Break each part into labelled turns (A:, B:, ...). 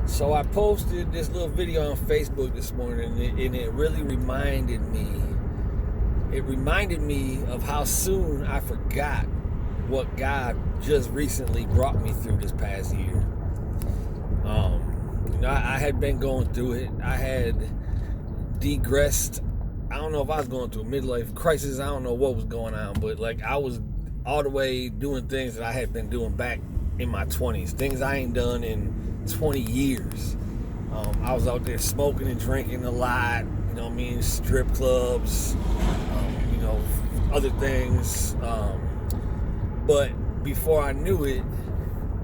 A: So I posted this little video on Facebook this morning, and it really reminded me. It reminded me of how soon I forgot what God just recently brought me through this past year. I had been going through it. I had degressed. I don't know if I was going through a midlife crisis. I don't know what was going on, but I was all the way doing things that I had been doing back in my 20s, things I ain't done in 20 years. I was out there smoking and drinking a lot, strip clubs, other things. But before I knew it,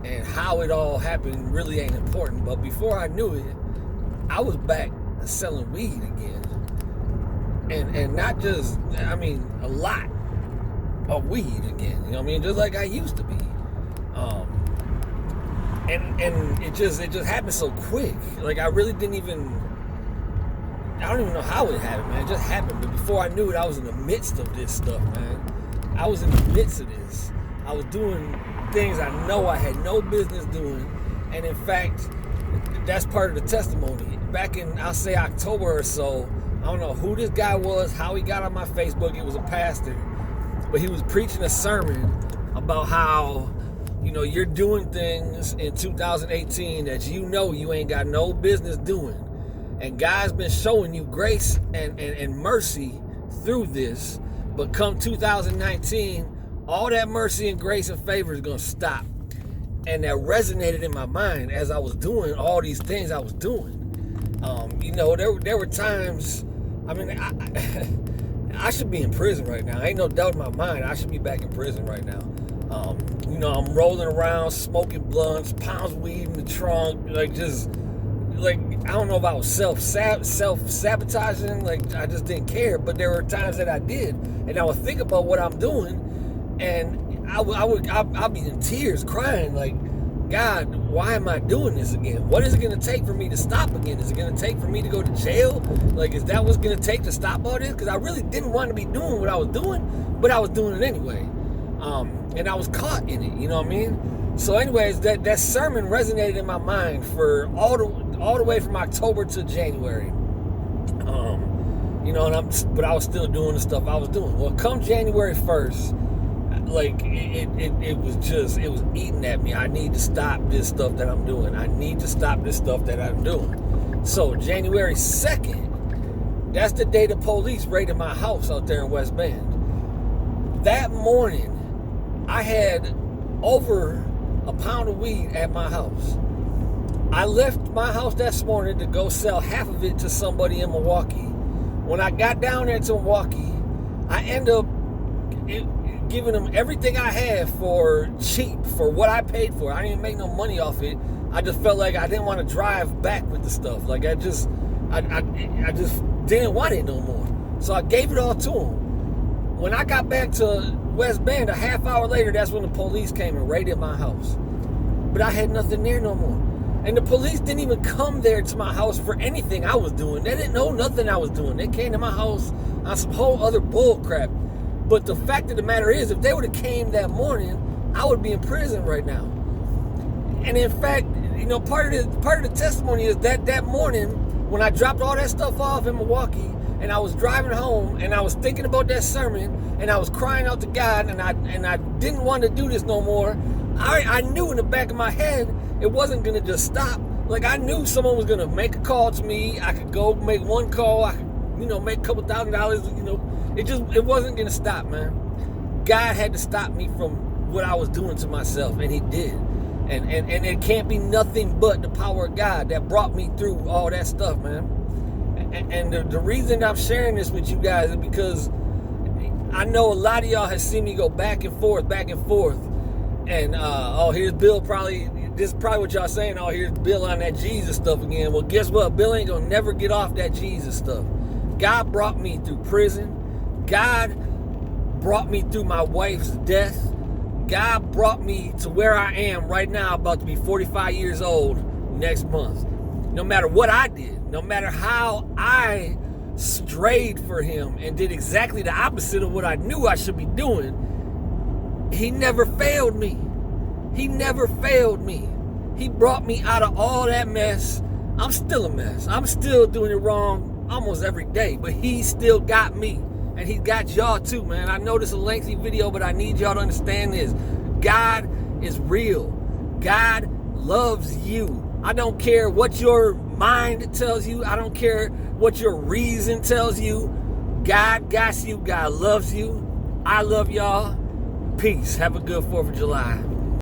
A: and how it all happened really ain't important, but before I knew it, I was back selling weed again. And not just, a lot of weed again, just like I used to be. And it just happened so quick. I don't even know how it happened, man. It just happened. But before I knew it, I was in the midst of this stuff, man. I was in the midst of this. I was doing things I know I had no business doing. And in fact, that's part of the testimony. Back in, I'll say October or so, I don't know who this guy was, how he got on my Facebook. It was a pastor. But he was preaching a sermon about how, you're doing things in 2018 that you ain't got no business doing. And God's been showing you grace and mercy through this. But come 2019, all that mercy and grace and favor is going to stop. And that resonated in my mind as I was doing all these things I was doing. There were times, I should be in prison right now. Ain't no doubt in my mind. I should be back in prison right now. I'm rolling around, smoking blunts, pounds of weed in the trunk, I don't know if I was self-sabotaging, I just didn't care, but there were times that I did, and I would think about what I'm doing, and I'd be in tears, crying, God, why am I doing this again? What is it going to take for me to stop again? Is it going to take for me to go to jail? Is that what's going to take to stop all this? Because I really didn't want to be doing what I was doing, but I was doing it anyway. And I was caught in it, So anyways, that sermon resonated in my mind for all the way from October to January. But I was still doing the stuff I was doing. Well, come January 1st, it was eating at me. I need to stop this stuff that I'm doing. I need to stop this stuff that I'm doing. So January 2nd, that's the day the police raided my house out there in West Bend. That morning, I had over a pound of weed at my house. I left my house that morning to go sell half of it to somebody in Milwaukee. When I got down there to Milwaukee, I ended up giving them everything I had for cheap, for what I paid for. I didn't even make no money off it. I just felt like I didn't want to drive back with the stuff. I just didn't want it no more. So I gave it all to them. When I got back to West Bend, a half hour later, that's when the police came and raided my house. But I had nothing there no more. And the police didn't even come there to my house for anything I was doing. They didn't know nothing I was doing. They came to my house on some whole other bull crap. But the fact of the matter is, if they would have came that morning, I would be in prison right now. And in fact, part of the testimony is that morning, when I dropped all that stuff off in Milwaukee, and I was driving home, and I was thinking about that sermon, and I was crying out to God, and I didn't want to do this no more. I knew in the back of my head it wasn't gonna just stop. I knew someone was gonna make a call to me. I could go make one call. I could, make a couple $1,000. It wasn't gonna stop, man. God had to stop me from what I was doing to myself, and He did. And it can't be nothing but the power of God that brought me through all that stuff, man. And the reason I'm sharing this with you guys is because I know a lot of y'all have seen me go back and forth. And, here's Bill this is probably what y'all saying, here's Bill on that Jesus stuff again. Well, guess what? Bill ain't gonna never get off that Jesus stuff. God brought me through prison. God brought me through my wife's death. God brought me to where I am right now, about to be 45 years old next month. No matter what I did, no matter how I strayed for Him and did exactly the opposite of what I knew I should be doing, He never failed me. He never failed me. He brought me out of all that mess. I'm still a mess. I'm still doing it wrong almost every day, but he still got me. And he got y'all too, man. I know this is a lengthy video, but I need y'all to understand this. God is real. God loves you. I don't care what your mind tells you. I don't care what your reason tells you. God got you. God loves you. I love y'all. Peace. Have a good 4th of July.